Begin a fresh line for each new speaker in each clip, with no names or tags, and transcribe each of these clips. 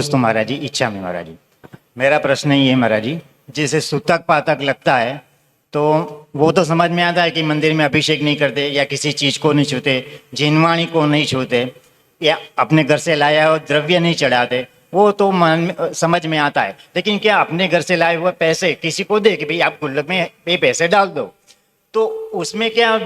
दोस्तों महाराज जी, इच्छा में महाराज जी, मेरा प्रश्न ये है महाराज जी, जैसे सूतक पातक लगता है तो वो तो समझ में आता है कि मंदिर में अभिषेक नहीं करते या किसी चीज को नहीं छूते, जिनवाणी को नहीं छूते या अपने घर से लाया हुआ द्रव्य नहीं चढ़ाते, वो तो समझ में आता है। लेकिन क्या अपने घर से लाए हुए पैसे किसी को दे कि भाई आप गुल्लक में ये पैसे डाल दो, तो उसमें क्या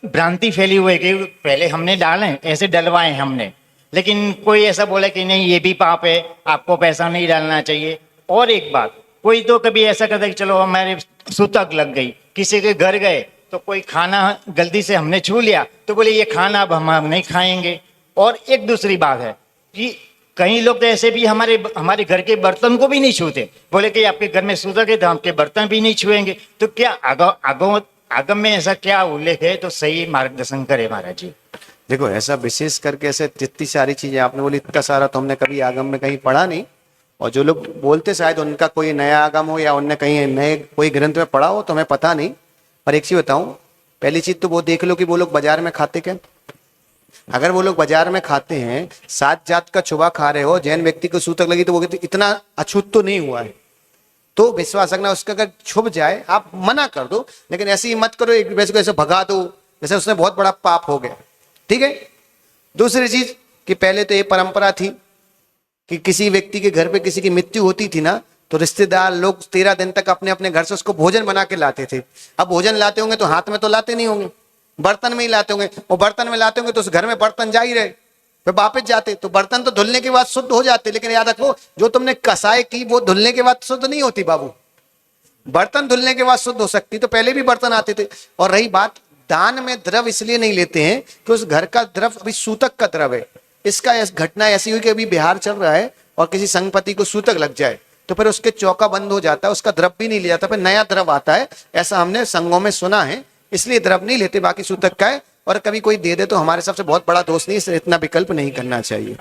भ्रांति फैली हुई है कि पहले हमने डाले, ऐसे डलवाए हमने, लेकिन कोई ऐसा बोला कि नहीं ये भी पाप है, आपको पैसा नहीं डालना चाहिए। और एक बात, कोई तो कभी ऐसा करता है कि चलो हमारे सूतक लग गई, किसी के घर गए तो कोई खाना गलती से हमने छू लिया तो बोले ये खाना अब हम नहीं खाएंगे। और एक दूसरी बात है कि कई लोग तो ऐसे भी हमारे घर के बर्तन को भी नहीं छूते, बोले कि आपके घर में सूतक है तो आपके बर्तन भी नहीं छुएंगे। तो क्या आगम में ऐसा क्या उल्लेख है? तो सही मार्गदर्शन करे महाराज जी।
देखो, ऐसा विशेष करके ऐसे जितनी सारी चीजें आपने बोली, इतना सारा तो हमने कभी आगम में कहीं पढ़ा नहीं। और जो लोग बोलते शायद उनका कोई नया आगम हो या उनने कहीं नए कोई ग्रंथ में पढ़ा हो, तो हमें पता नहीं। पर एक चीज बताऊं, पहली चीज तो वो देख लो कि वो लोग बाजार में खाते क्या। अगर वो लोग बाजार में खाते हैं, 7 जात का छुआ खा रहे हो, जैन व्यक्ति को सूतक लगी तो वो इतना अछूत तो नहीं हुआ है, तो विश्वास रखना उसका अगर छुप जाए आप मना कर दो, लेकिन ऐसे ही मत करो एक वैसे को ऐसे भगा दो जैसे उसने बहुत बड़ा पाप हो गया। ठीक है। दूसरी चीज कि पहले तो ये परंपरा थी कि किसी व्यक्ति के घर पे किसी की मृत्यु होती थी ना, तो रिश्तेदार लोग 13 दिन तक अपने अपने घर से उसको भोजन बना के लाते थे। अब भोजन लाते होंगे तो हाथ में तो लाते नहीं होंगे, बर्तन में ही लाते होंगे, और बर्तन में लाते होंगे तो उस घर में बर्तन जा ही रहे, फिर वापस जाते तो बर्तन तो धुलने के बाद शुद्ध हो जाते। लेकिन याद रखो, जो तुमने कसाई की वो धुलने के बाद शुद्ध नहीं होती बाबू, बर्तन धुलने के बाद शुद्ध हो सकती। तो पहले भी बर्तन आते थे। और रही बात, दान में द्रव इसलिए नहीं लेते हैं कि उस घर का द्रव अभी सूतक का द्रव है। इसका घटना ऐसी हुई कि अभी बिहार चल रहा है और किसी संगपति को सूतक लग जाए तो फिर उसके चौका बंद हो जाता है, उसका द्रव भी नहीं लिया जाता, फिर नया द्रव आता है। ऐसा हमने संघों में सुना है, इसलिए द्रव नहीं लेते, बाकी सूतक का है। और कभी कोई दे दे तो हमारे सबसे बहुत बड़ा दोष नहीं, इतना विकल्प नहीं करना चाहिए।